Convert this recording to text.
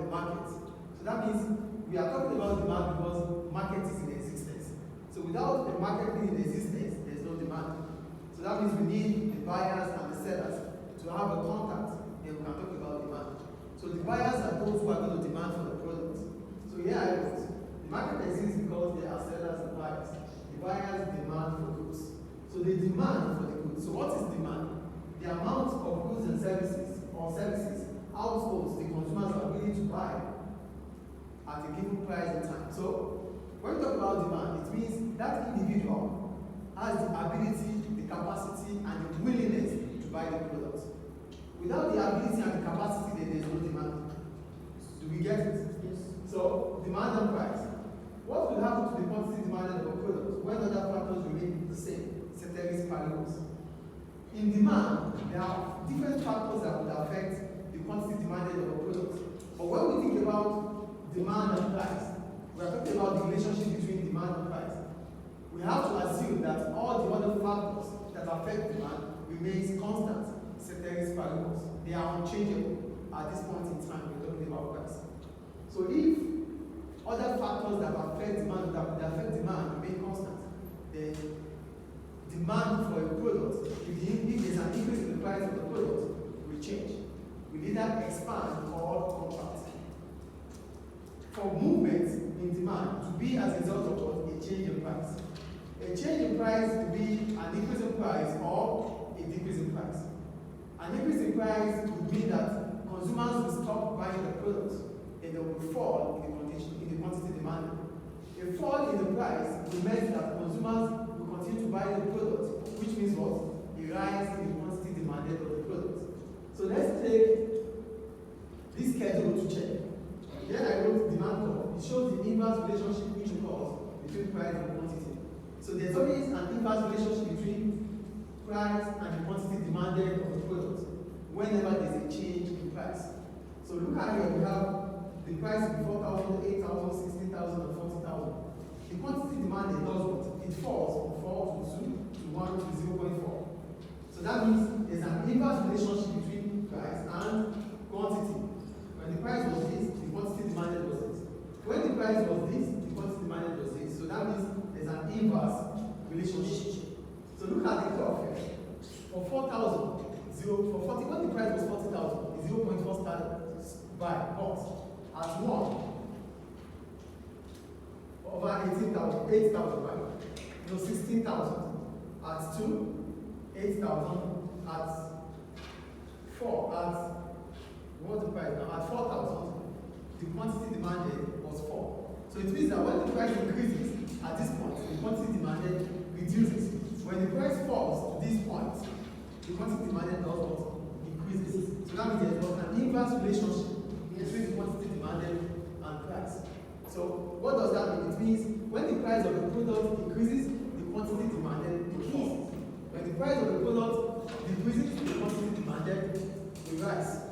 the market. So that means we are talking about demand because market is in existence. So without the market being in existence, there's no demand. So that means we need the buyers and the sellers to have a contact, then we can talk about demand. So the buyers are those who are going to demand for the product. So here I wrote, the market exists because there are sellers and buyers. The buyers demand for goods. So they demand for the goods. So what is demand? The amount of goods and services, households, the consumers are willing to buy at a given price and time. So when we talk about demand, it means that individual has the ability, the capacity, and the willingness to buy the product. Without the ability and the capacity, then there's no demand. Do we get it? Yes. So demand and price. What will happen to the quantity demanded of a product when other factors remain the same? Ceteris paribus. In demand, there are different factors that would affect the quantity demanded of a product. But when we think about demand and price, we are talking about the relationship between demand and price. We have to assume that all the other factors that affect demand remains constant, ceteris paribus. They are unchangeable at this point in time we're talking about price. So if other factors that affect demand remain constant, then demand for a product, if there's an increase in the price of the product, will change. Will either expand or contract. For movement in demand to be as a result of what? A change in price. A change in price to be an increase in price or a decrease in price. An increase in price would mean that consumers will stop buying the product and they will fall in the quantity demanded. A fall in the price will mean that consumers will continue to buy the product, which means what? A rise in the quantity demanded of the product. So let's take this schedule to check. Here I wrote demand curve. It shows the inverse relationship which occurs between price and quantity. So there's always an inverse relationship between price and the quantity demanded of the product whenever there's a change in price. So look at here, we have the price is 4,000, 8,000, 16,000, or 40,000. The quantity demanded does what? It falls from 4 to 2 to 1 to 0.4. So that means there's an inverse relationship between price and quantity. When the price was this, the quantity demanded was this. When the price was this, the quantity demanded was this. So that means there's an inverse relationship. So look at the curve here. For 4,000, when the price was 40,000, the 0.4 started by what? At 1 over 18,000, 8,000, right? No, 16,000. At 2, 8,000. At 4, what's the price now? At 4,000, the quantity demanded was 4. So it means that when the price increases at this point, the quantity demanded reduces. When the price falls to this point, the quantity demanded does what? Increases. So that means there's an inverse relationship between the quantity demanded and price. So what does that mean? It means when the price of the product increases, the quantity demanded decreases. When the price of the product decreases, the quantity demanded will rise.